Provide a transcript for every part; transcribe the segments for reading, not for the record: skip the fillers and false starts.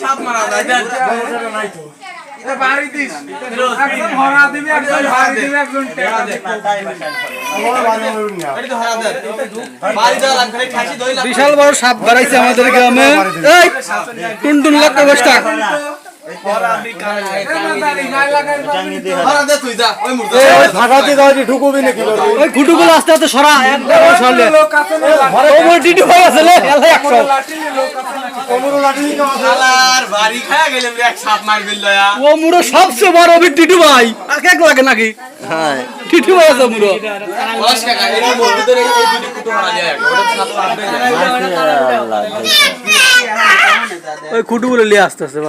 সাপ মারা যায় দেন নাই তো এটা বাড়ি দিস একজন হরা দিবি একজন বাড়ি দিবি একজন টেকা দে এই তো হরা দে বাড়ি দাও লাগবে খাসি দই লাগবে বিশাল বড় সাপ বাড়াইছে আমাদের গ্রামে এই টুনটুন লাখ বস্তা ওই খুঁটুগুলো আস্তে আস্তে সরা ও মুড়ো সবচেয়ে বড় টিটু ভাই এক লাগে নাকি টিটু ভাই আছে মুড়ো ওই খুঁটুগুলো নিয়ে আসতে আসতে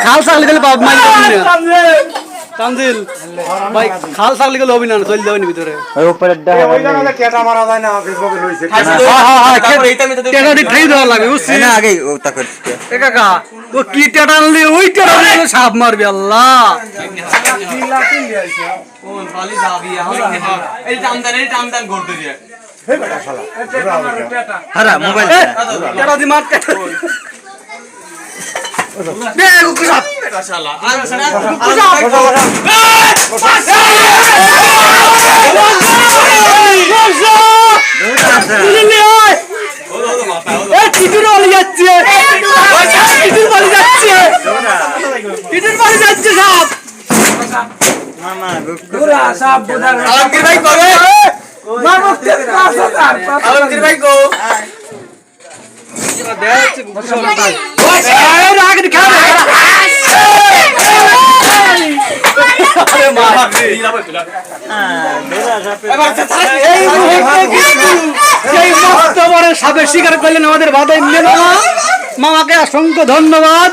খাল ছাগলি গেলে পাব মাইল তানজিল ভাই খাল ছাগলি গেলে হবি না চলে যাবেন ভিতরে ওই উপরে কেটা মারা যায় না ফেসবুকে রইছে টেটা দি ঠাই দেওয়া লাগবে বুঝছিস না আগে ওটা করছি এ কাকা ও কি টেটা আনলি ওই টেটা আনলে সাপ মারবি আল্লাহ কোন পালি যাবি এই টামদান করতে দিয়ে হে বেটা শালা হারা মোবাইল টেটা দি মার টেটা দে কুকুর এটা শালা টিটুর বাড়ি যাচ্ছে টিটুর বাড়ি যাচ্ছে টিটুর বাড়ি যাচ্ছে সাপ মামা পুরা সাপ বুদার আলমগীর ভাই কবে মামুতে 5000 আলমগীর ভাই কো রাগ দিখা আরে মা সেই মস্ত বড় সাপের শিকার করলেন আমাদের বাদাই মামাকে অসংখ্য ধন্যবাদ।